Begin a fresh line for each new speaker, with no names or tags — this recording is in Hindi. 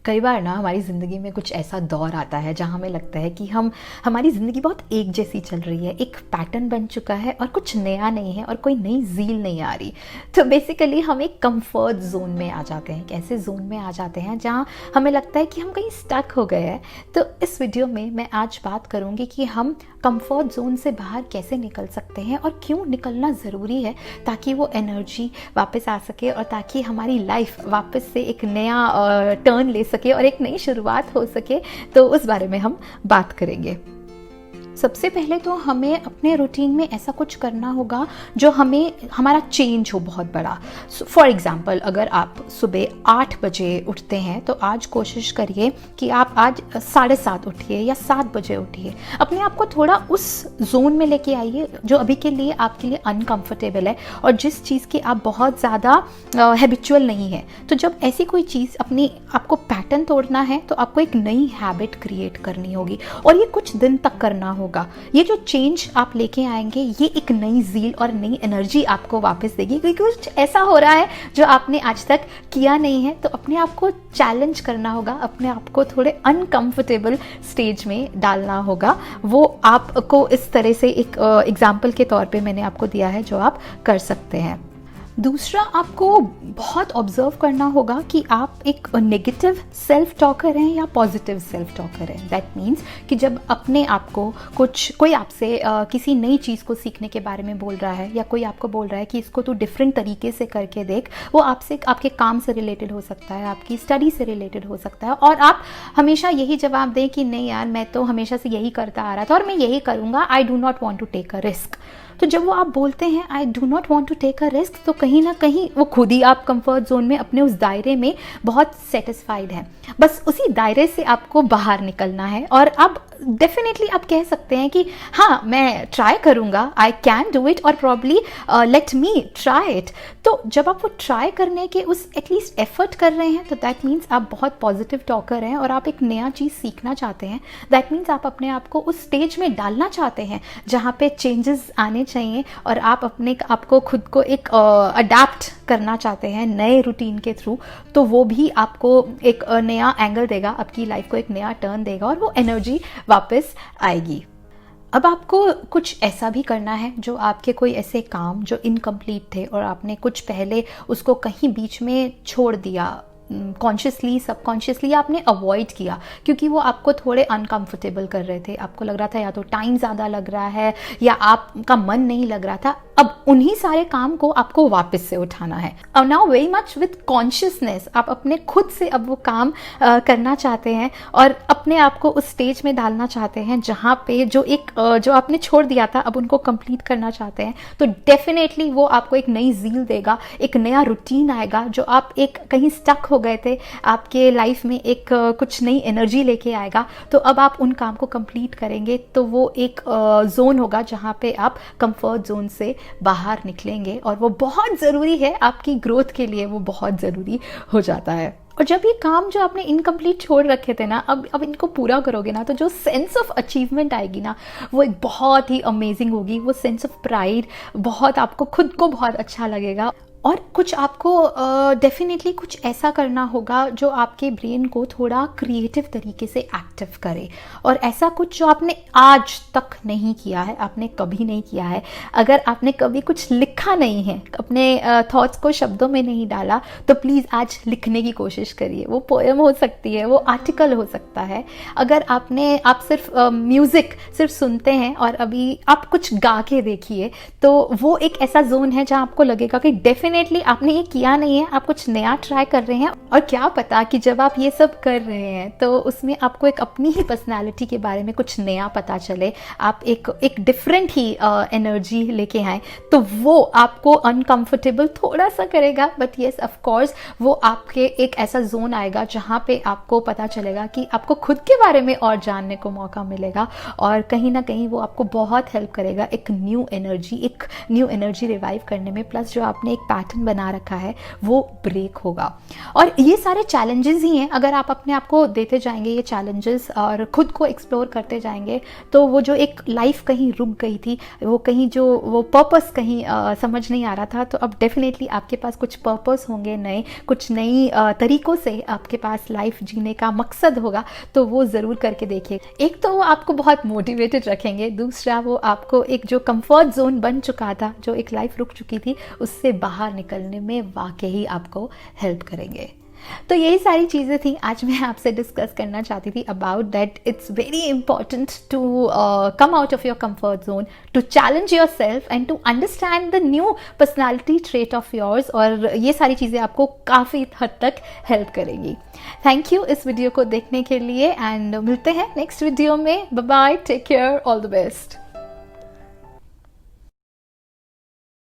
कई बार ना हमारी ज़िंदगी में कुछ ऐसा दौर आता है जहाँ हमें लगता है कि हमारी ज़िंदगी बहुत एक जैसी चल रही है, एक पैटर्न बन चुका है और कुछ नया नहीं है और कोई नई ज़ील नहीं आ रही। तो बेसिकली हम एक कंफर्ट जोन में आ जाते हैं, एक ऐसे जोन में आ जाते हैं जहाँ हमें लगता है कि हम कहीं स्टक हो गए हैं। तो इस वीडियो में मैं आज बात करूँगी कि हम कंफर्ट जोन से बाहर कैसे निकल सकते हैं और क्यों निकलना ज़रूरी है, ताकि वो एनर्जी वापस आ सके और ताकि हमारी लाइफ वापस से एक नया टर्न ले सके और एक नई शुरुआत हो सके। तो उस बारे में हम बात करेंगे। सबसे पहले तो हमें अपने रूटीन में ऐसा कुछ करना होगा जो हमारा चेंज हो बहुत बड़ा। फॉर एग्जांपल, अगर आप सुबह 8 बजे उठते हैं तो आज कोशिश करिए कि आप आज 7:30 उठिए या 7 बजे उठिए। अपने आप को थोड़ा उस जोन में लेके आइए जो अभी के लिए आपके लिए अनकंफर्टेबल है और जिस चीज़ की आप बहुत ज़्यादा हैबिचुअल नहीं है। तो जब ऐसी कोई चीज़ आपको पैटर्न तोड़ना है तो आपको एक नई हैबिट क्रिएट करनी होगी और ये कुछ दिन तक करना होगा। ये जो चेंज आप लेके आएंगे ये एक नई ज़ील और नई एनर्जी आपको वापस देगी, क्योंकि कुछ ऐसा हो रहा है जो आपने आज तक किया नहीं है। तो अपने आप को चैलेंज करना होगा, अपने आप को थोड़े अनकंफर्टेबल स्टेज में डालना होगा। वो आपको इस तरह से एक एग्जाम्पल के तौर पे मैंने आपको दिया है जो आप कर सकते हैं। दूसरा, आपको बहुत ऑब्जर्व करना होगा कि आप एक नेगेटिव सेल्फ टॉकर हैं या पॉजिटिव सेल्फ टॉकर हैं। दैट मीन्स कि जब अपने आप को कोई आपसे किसी नई चीज़ को सीखने के बारे में बोल रहा है या कोई आपको बोल रहा है कि इसको तू डिफरेंट तरीके से करके देख, वो आपसे आपके काम से रिलेटेड हो सकता है, आपकी स्टडी से रिलेटेड हो सकता है, और आप हमेशा यही जवाब दें कि नहीं यार, मैं तो हमेशा से यही करता आ रहा था और मैं यही करूँगा, I do not want to take a risk. तो जब वो आप बोलते हैं I do not want to take a risk, तो कहीं ना कहीं वो खुद ही आप कंफर्ट जोन में अपने उस दायरे में बहुत सेटिस्फाइड हैं। बस उसी दायरे से आपको बाहर निकलना है और अब डेफिनेटली आप कह सकते हैं कि हाँ, मैं ट्राई करूँगा, आई कैन डू इट, और probably let me try it. तो जब आप वो ट्राई करने के उस एटलीस्ट एफर्ट कर रहे हैं तो दैट मीन्स आप बहुत पॉजिटिव टॉकर हैं और आप एक नया चीज़ सीखना चाहते हैं। दैट मीन्स आप अपने आप को उस स्टेज में डालना चाहते हैं जहाँ पे चेंजेस आने चाहिए और आप अपने आपको खुद को एक अडैप्ट करना चाहते हैं नए रूटीन के थ्रू। तो वो भी आपको एक नया एंगल देगा, आपकी लाइफ को एक नया टर्न देगा और वो एनर्जी वापस आएगी। अब आपको कुछ ऐसा भी करना है जो आपके कोई ऐसे काम जो इनकम्प्लीट थे और आपने कुछ पहले उसको कहीं बीच में छोड़ दिया, कॉन्शियसली सबकॉन्शियसली आपने अवॉइड किया क्योंकि वो आपको थोड़े अनकंफर्टेबल कर रहे थे। आपको लग रहा था या तो टाइम ज़्यादा लग रहा है या आपका मन नहीं लग रहा था। अब उन्हीं सारे काम को आपको वापस से उठाना है। और now very much with consciousness आप अपने खुद से अब वो काम करना चाहते हैं और अपने आप को उस स्टेज में डालना चाहते हैं जहाँ पे जो आपने छोड़ दिया था अब उनको कंप्लीट करना चाहते हैं। तो डेफिनेटली वो आपको एक नई ज़ील देगा, एक नया रूटीन आएगा जो आप एक कहीं स्टक हो गए थे, आपके लाइफ में एक कुछ नई एनर्जी लेके आएगा। तो अब आप उन काम को कंप्लीट करेंगे तो वो एक जोन होगा जहाँ पे आप कंफर्ट जोन से बाहर निकलेंगे और वो बहुत ज़रूरी है आपकी ग्रोथ के लिए, वो बहुत ज़रूरी हो जाता है। और जब ये काम जो आपने इनकम्प्लीट छोड़ रखे थे ना, अब इनको पूरा करोगे ना, तो जो सेंस ऑफ अचीवमेंट आएगी ना वो एक बहुत ही अमेजिंग होगी। वो सेंस ऑफ प्राइड, बहुत आपको खुद को बहुत अच्छा लगेगा। और कुछ आपको डेफिनेटली कुछ ऐसा करना होगा जो आपके ब्रेन को थोड़ा क्रिएटिव तरीके से एक्टिव करे, और ऐसा कुछ जो आपने आज तक नहीं किया है, आपने कभी नहीं किया है। अगर आपने कभी कुछ लिखा नहीं है, अपने थॉट्स को शब्दों में नहीं डाला, तो प्लीज़ आज लिखने की कोशिश करिए। वो पोएम हो सकती है, वो आर्टिकल हो सकता है। अगर आप सिर्फ म्यूज़िक सिर्फ सुनते हैं और अभी आप कुछ गा के देखिए, तो वो एक ऐसा जोन है जहाँ आपको लगेगा कि डेफिनेटली आपने ये किया नहीं है, आप कुछ नया ट्राई कर रहे हैं। और क्या पता कि जब आप ये सब कर रहे हैं तो उसमें आपको एक अपनी ही पर्सनालिटी के बारे में कुछ नया पता चले, आप एक डिफरेंट ही एनर्जी लेके आए। तो वो आपको अनकंफर्टेबल थोड़ा सा करेगा, बट येस ऑफ कोर्स वो आपके एक ऐसा जोन आएगा जहाँ पे आपको पता चलेगा कि आपको खुद के बारे में और जानने को मौका मिलेगा और कहीं ना कहीं वो आपको बहुत हेल्प करेगा एक न्यू एनर्जी रिवाइव करने में। प्लस जो आपने एक पैटर्न बना रखा है वो ब्रेक होगा। और ये सारे चैलेंजेस ही हैं, अगर आप अपने आप को देते जाएंगे ये चैलेंजेस और खुद को एक्सप्लोर करते जाएंगे, तो वो जो एक लाइफ कहीं रुक गई थी, वो कहीं जो वो पर्पस कहीं समझ नहीं आ रहा था, तो अब डेफिनेटली आपके पास कुछ पर्पस होंगे नए, कुछ नई तरीक़ों से आपके पास लाइफ जीने का मकसद होगा, तो वो ज़रूर करके देखिए। एक तो वो आपको बहुत मोटिवेटेड रखेंगे, दूसरा वो आपको एक जो कंफर्ट जोन बन चुका था, जो एक लाइफ रुक चुकी थी, उससे बाहर निकलने में वाकई आपको हेल्प करेंगे। तो यही सारी चीज़ें थी आज मैं आपसे डिस्कस करना चाहती थी about that it's very important to come out of your comfort zone, to challenge yourself and to understand the new personality trait of yours, और ये सारी चीज़ें आपको काफ़ी हद तक हेल्प करेंगी। थैंक यू इस वीडियो को देखने के लिए, एंड मिलते हैं नेक्स्ट वीडियो में। Bye bye, take care, all the best.